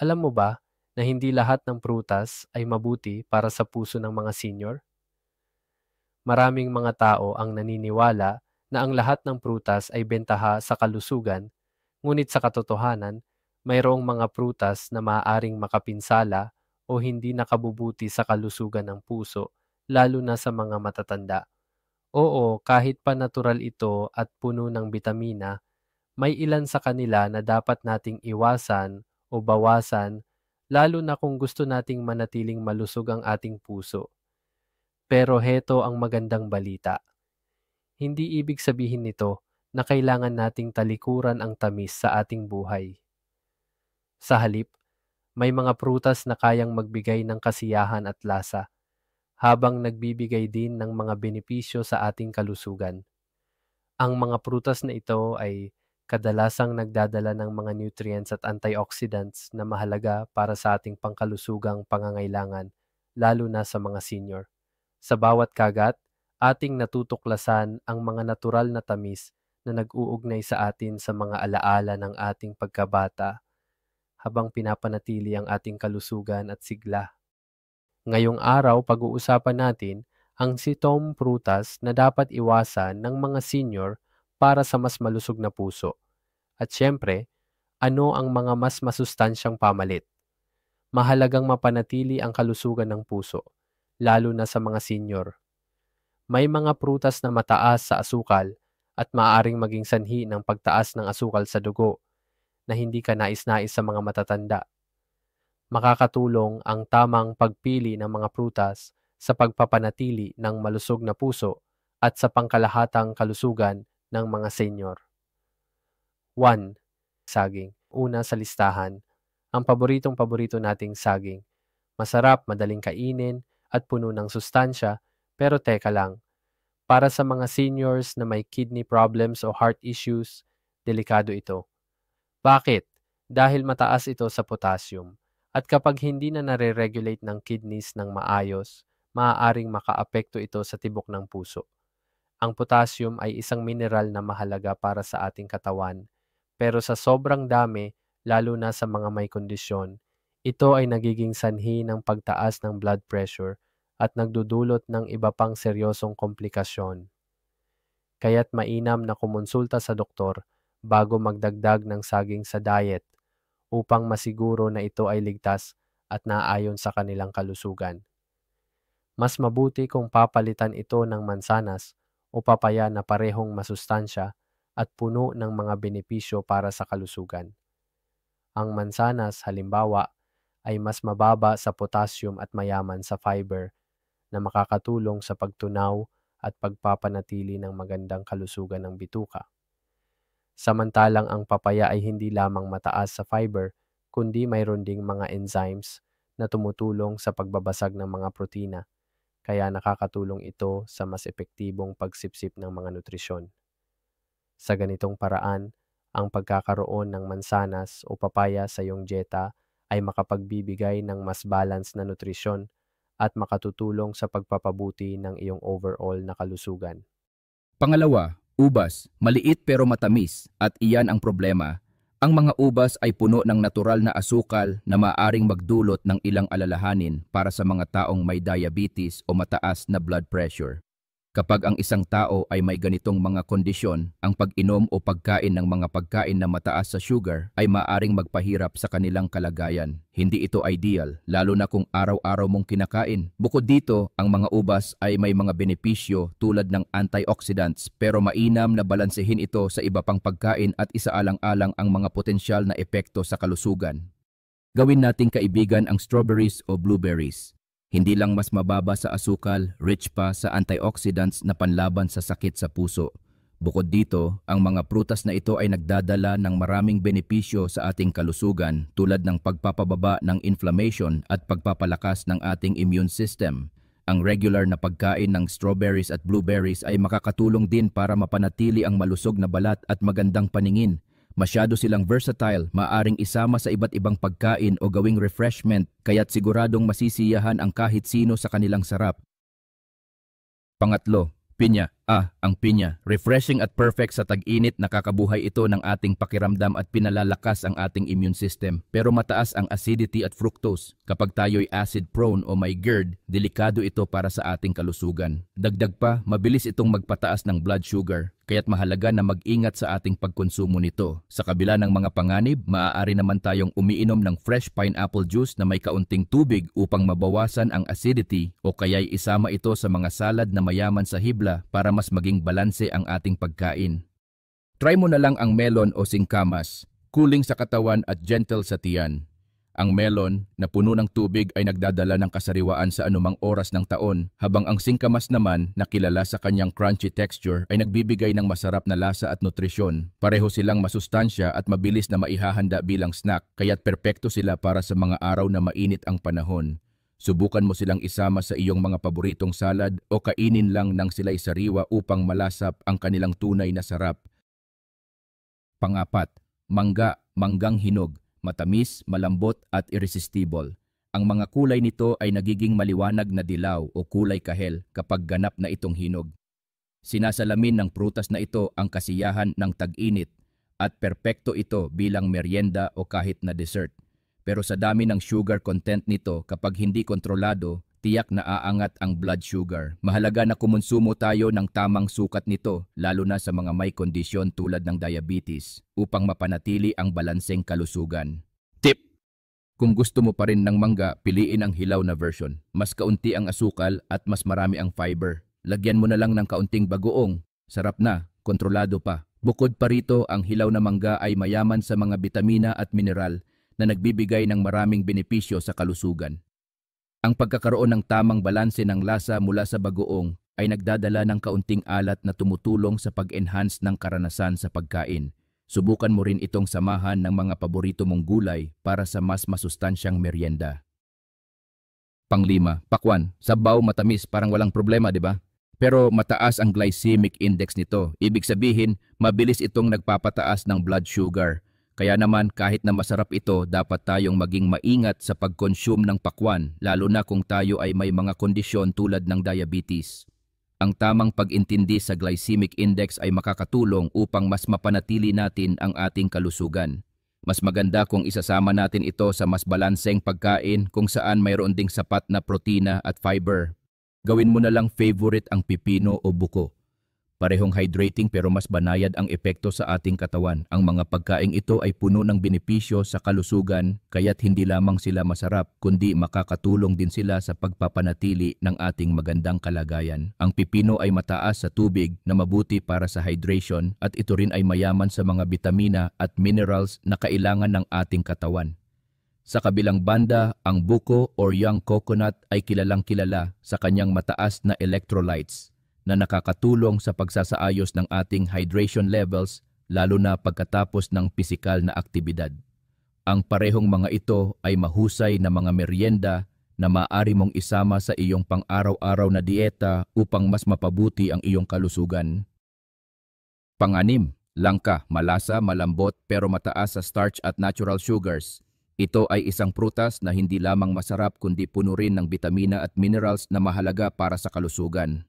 Alam mo ba na hindi lahat ng prutas ay mabuti para sa puso ng mga senior? Maraming mga tao ang naniniwala na ang lahat ng prutas ay bentaha sa kalusugan, ngunit sa katotohanan, mayroong mga prutas na maaaring makapinsala o hindi nakabubuti sa kalusugan ng puso, lalo na sa mga matatanda. Oo, kahit pa natural ito at puno ng bitamina, may ilan sa kanila na dapat nating iwasan o bawasan, lalo na kung gusto nating manatiling malusog ang ating puso. Pero heto ang magandang balita. Hindi ibig sabihin nito na kailangan nating talikuran ang tamis sa ating buhay. Sa halip, may mga prutas na kayang magbigay ng kasiyahan at lasa, habang nagbibigay din ng mga benepisyo sa ating kalusugan. Ang mga prutas na ito ay kadalasang nagdadala ng mga nutrients at antioxidants na mahalaga para sa ating pangkalusugang pangangailangan, lalo na sa mga senior. Sa bawat kagat, ating natutuklasan ang mga natural na tamis na nag-uugnay sa atin sa mga alaala ng ating pagkabata habang pinapanatili ang ating kalusugan at sigla. Ngayong araw, pag-uusapan natin ang sitong prutas na dapat iwasan ng mga senior para sa mas malusog na puso. At syempre, ano ang mga mas masustansyang pamalit? Mahalagang mapanatili ang kalusugan ng puso, lalo na sa mga senior. May mga prutas na mataas sa asukal at maaaring maging sanhi ng pagtaas ng asukal sa dugo na hindi ka nais-nais sa mga matatanda. Makakatulong ang tamang pagpili ng mga prutas sa pagpapanatili ng malusog na puso at sa pangkalahatang kalusugan ng mga senior. 1. Saging. Una sa listahan, ang paboritong-paborito nating saging. Masarap, madaling kainin, at puno ng sustansya, pero teka lang, para sa mga seniors na may kidney problems o heart issues, delikado ito. Bakit? Dahil mataas ito sa potassium. At kapag hindi na nare-regulate ng kidneys ng maayos, maaaring makaapekto ito sa tibok ng puso. Ang potassium ay isang mineral na mahalaga para sa ating katawan, pero sa sobrang dami, lalo na sa mga may kondisyon, ito ay nagiging sanhi ng pagtaas ng blood pressure at nagdudulot ng iba pang seryosong komplikasyon. Kaya't mainam na kumonsulta sa doktor bago magdagdag ng saging sa diet upang masiguro na ito ay ligtas at naaayon sa kanilang kalusugan. Mas mabuti kung papalitan ito ng mansanas o papaya na parehong masustansya at puno ng mga benepisyo para sa kalusugan. Ang mansanas, halimbawa, ay mas mababa sa potassium at mayaman sa fiber na makakatulong sa pagtunaw at pagpapanatili ng magandang kalusugan ng bituka. Samantalang ang papaya ay hindi lamang mataas sa fiber, kundi mayroon ding mga enzymes na tumutulong sa pagbabasag ng mga protina, kaya nakakatulong ito sa mas epektibong pagsipsip ng mga nutrisyon. Sa ganitong paraan, ang pagkakaroon ng mansanas o papaya sa iyong dieta ay makapagbibigay ng mas balanced na nutrisyon at makatutulong sa pagpapabuti ng iyong overall na kalusugan. Pangalawa, ubas, maliit pero matamis, at iyan ang problema. Ang mga ubas ay puno ng natural na asukal na maaaring magdulot ng ilang alalahanin para sa mga taong may diabetes o mataas na blood pressure. Kapag ang isang tao ay may ganitong mga kondisyon, ang pag-inom o pagkain ng mga pagkain na mataas sa sugar ay maaaring magpahirap sa kanilang kalagayan. Hindi ito ideal, lalo na kung araw-araw mong kinakain. Bukod dito, ang mga ubas ay may mga benepisyo tulad ng antioxidants, pero mainam na balansehin ito sa iba pang pagkain at isaalang-alang ang mga potensyal na epekto sa kalusugan. Gawin nating kaibigan ang strawberries o blueberries. Hindi lang mas mababa sa asukal, rich pa sa antioxidants na panlaban sa sakit sa puso. Bukod dito, ang mga prutas na ito ay nagdadala ng maraming benepisyo sa ating kalusugan tulad ng pagpapababa ng inflammation at pagpapalakas ng ating immune system. Ang regular na pagkain ng strawberries at blueberries ay makakatulong din para mapanatili ang malusog na balat at magandang paningin. Masyado silang versatile, maaring isama sa iba't ibang pagkain o gawing refreshment, kaya't siguradong masisiyahan ang kahit sino sa kanilang sarap. Pangatlo, Pinya. Ang pinya. Refreshing at perfect sa tag-init, nakakabuhay ito ng ating pakiramdam at pinalalakas ang ating immune system. Pero mataas ang acidity at fructose. Kapag tayo'y acid prone o may GERD, delikado ito para sa ating kalusugan. Dagdag pa, mabilis itong magpataas ng blood sugar. Kaya't mahalaga na mag-ingat sa ating pagkonsumo nito. Sa kabila ng mga panganib, maaari naman tayong umiinom ng fresh pineapple juice na may kaunting tubig upang mabawasan ang acidity o kaya'y isama ito sa mga salad na mayaman sa hibla para mas maging balanse ang ating pagkain. Try mo na lang ang melon o singkamas, cooling sa katawan at gentle sa tiyan. Ang melon na puno ng tubig ay nagdadala ng kasariwaan sa anumang oras ng taon, habang ang singkamas naman na kilala sa kanyang crunchy texture ay nagbibigay ng masarap na lasa at nutrisyon. Pareho silang masustansya at mabilis na maihahanda bilang snack, kaya't perpekto sila para sa mga araw na mainit ang panahon. Subukan mo silang isama sa iyong mga paboritong salad o kainin lang ng sila'y sariwa upang malasap ang kanilang tunay na sarap. Pang-apat, manggang hinog. Matamis, malambot at irresistible. Ang mga kulay nito ay nagiging maliwanag na dilaw o kulay kahel kapag ganap na itong hinog. Sinasalamin ng prutas na ito ang kasiyahan ng tag-init at perpekto ito bilang merienda o kahit na dessert. Pero sa dami ng sugar content nito, kapag hindi kontrolado, tiyak na aangat ang blood sugar. Mahalaga na kumonsumo tayo ng tamang sukat nito, lalo na sa mga may kondisyon tulad ng diabetes, upang mapanatili ang balanseng kalusugan. Tip! Kung gusto mo pa rin ng mangga, piliin ang hilaw na version. Mas kaunti ang asukal at mas marami ang fiber. Lagyan mo na lang ng kaunting bagoong. Sarap na, kontrolado pa. Bukod pa rito, ang hilaw na mangga ay mayaman sa mga bitamina at mineral na nagbibigay ng maraming benepisyo sa kalusugan. Ang pagkakaroon ng tamang balanse ng lasa mula sa bagoong ay nagdadala ng kaunting alat na tumutulong sa pag-enhance ng karanasan sa pagkain. Subukan mo rin itong samahan ng mga paborito mong gulay para sa mas masustansyang merienda. Pang-5, pakwan. Sabaw, matamis, parang walang problema, di ba? Pero mataas ang glycemic index nito. Ibig sabihin, mabilis itong nagpapataas ng blood sugar. Kaya naman kahit na masarap ito, dapat tayong maging maingat sa pag-consume ng pakwan, lalo na kung tayo ay may mga kondisyon tulad ng diabetes. Ang tamang pag-intindi sa glycemic index ay makakatulong upang mas mapanatili natin ang ating kalusugan. Mas maganda kung isasama natin ito sa mas balanseng pagkain kung saan mayroon ding sapat na protina at fiber. Gawin mo na lang favorite ang pipino o buko. Parehong hydrating pero mas banayad ang epekto sa ating katawan. Ang mga pagkaing ito ay puno ng benepisyo sa kalusugan, kaya't hindi lamang sila masarap, kundi makakatulong din sila sa pagpapanatili ng ating magandang kalagayan. Ang pipino ay mataas sa tubig na mabuti para sa hydration at ito rin ay mayaman sa mga bitamina at minerals na kailangan ng ating katawan. Sa kabilang banda, ang buko or young coconut ay kilalang-kilala sa kanyang mataas na electrolytes na nakakatulong sa pagsasaayos ng ating hydration levels lalo na pagkatapos ng pisikal na aktibidad. Ang parehong mga ito ay mahusay na mga merienda na maaari mong isama sa iyong pang-araw-araw na dieta upang mas mapabuti ang iyong kalusugan. Pang-6, langka, malasa, malambot pero mataas sa starch at natural sugars. Ito ay isang prutas na hindi lamang masarap kundi puno rin ng bitamina at minerals na mahalaga para sa kalusugan.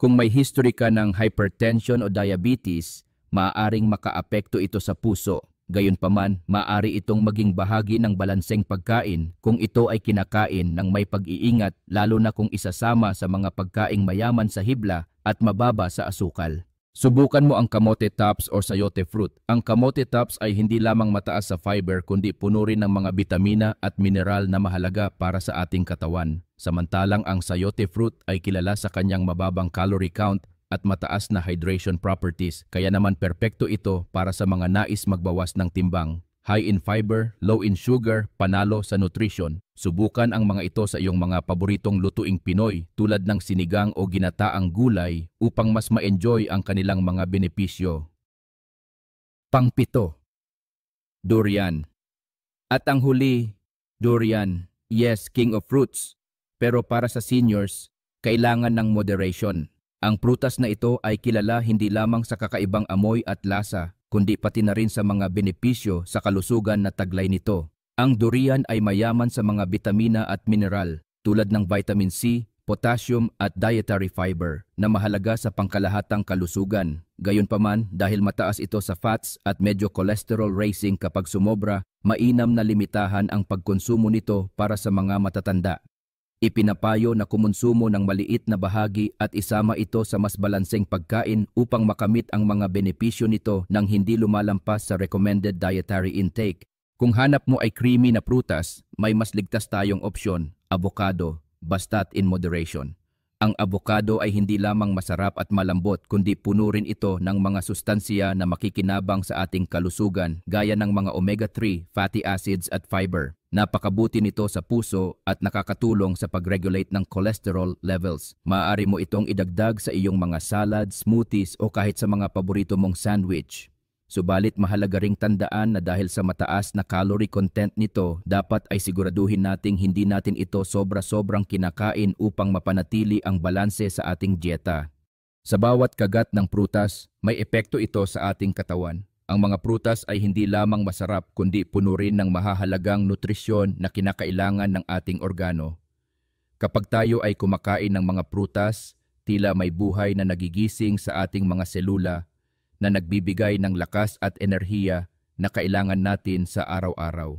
Kung may history ka ng hypertension o diabetes, maaaring makaapekto ito sa puso. Gayunpaman, maaari itong maging bahagi ng balanseng pagkain kung ito ay kinakain ng may pag-iingat, lalo na kung isasama sa mga pagkaing mayaman sa hibla at mababa sa asukal. Subukan mo ang kamote tops o sayote fruit. Ang kamote tops ay hindi lamang mataas sa fiber kundi puno rin ng mga bitamina at mineral na mahalaga para sa ating katawan. Samantalang ang sayote fruit ay kilala sa kanyang mababang calorie count at mataas na hydration properties, kaya naman perpekto ito para sa mga nais magbawas ng timbang. High in fiber, low in sugar, panalo sa nutrition. Subukan ang mga ito sa iyong mga paboritong lutuing Pinoy tulad ng sinigang o ginataang gulay upang mas ma-enjoy ang kanilang mga benepisyo. Pang-7, durian. At ang huli, durian. Yes, king of fruits. Pero para sa seniors, kailangan ng moderation. Ang prutas na ito ay kilala hindi lamang sa kakaibang amoy at lasa, kundi pati na rin sa mga benepisyo sa kalusugan na taglay nito. Ang durian ay mayaman sa mga bitamina at mineral tulad ng vitamin C, potassium at dietary fiber na mahalaga sa pangkalahatang kalusugan. Gayunpaman, dahil mataas ito sa fats at medyo cholesterol raising kapag sumobra, mainam na limitahan ang pagkonsumo nito para sa mga matatanda. Ipinapayo na kumonsumo ng maliit na bahagi at isama ito sa mas balanseng pagkain upang makamit ang mga benepisyo nito nang hindi lumalampas sa recommended dietary intake. Kung hanap mo ay creamy na prutas, may mas ligtas tayong opsyon, avocado, basta't in moderation. Ang avocado ay hindi lamang masarap at malambot kundi puno rin ito ng mga sustansiya na makikinabang sa ating kalusugan gaya ng mga omega-3, fatty acids at fiber. Napakabuti nito sa puso at nakakatulong sa pag-regulate ng cholesterol levels. Maaari mo itong idagdag sa iyong mga salad, smoothies o kahit sa mga paborito mong sandwich. Subalit mahalaga ring tandaan na dahil sa mataas na calorie content nito, dapat ay siguraduhin nating hindi natin ito sobra-sobrang kinakain upang mapanatili ang balanse sa ating dieta. Sa bawat kagat ng prutas, may epekto ito sa ating katawan. Ang mga prutas ay hindi lamang masarap kundi puno rin ng mahahalagang nutrisyon na kinakailangan ng ating organo. Kapag tayo ay kumakain ng mga prutas, tila may buhay na nagigising sa ating mga selula na nagbibigay ng lakas at enerhiya na kailangan natin sa araw-araw.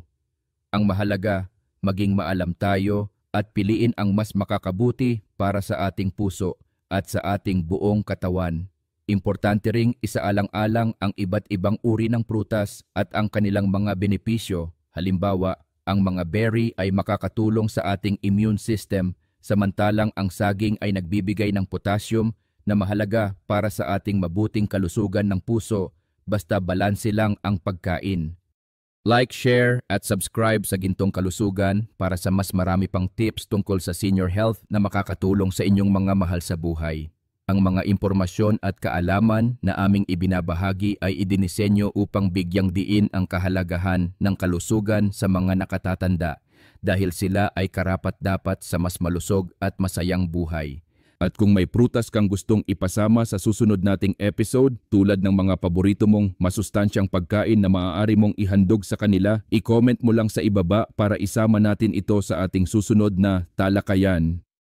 Ang mahalaga, maging maalam tayo at piliin ang mas makakabuti para sa ating puso at sa ating buong katawan. Importante ring isaalang-alang ang iba't ibang uri ng prutas at ang kanilang mga benepisyo. Halimbawa, ang mga berry ay makakatulong sa ating immune system, samantalang ang saging ay nagbibigay ng potassium na mahalaga para sa ating mabuting kalusugan ng puso, basta balanse lang ang pagkain. Like, share at subscribe sa Gintong Kalusugan para sa mas marami pang tips tungkol sa senior health na makakatulong sa inyong mga mahal sa buhay. Ang mga impormasyon at kaalaman na aming ibinabahagi ay idinisenyo upang bigyang diin ang kahalagahan ng kalusugan sa mga nakatatanda dahil sila ay karapat-dapat sa mas malusog at masayang buhay. At kung may prutas kang gustong ipasama sa susunod nating episode, tulad ng mga paborito mong masustansyang pagkain na maaari mong ihandog sa kanila, i-comment mo lang sa ibaba para isama natin ito sa ating susunod na talakayan.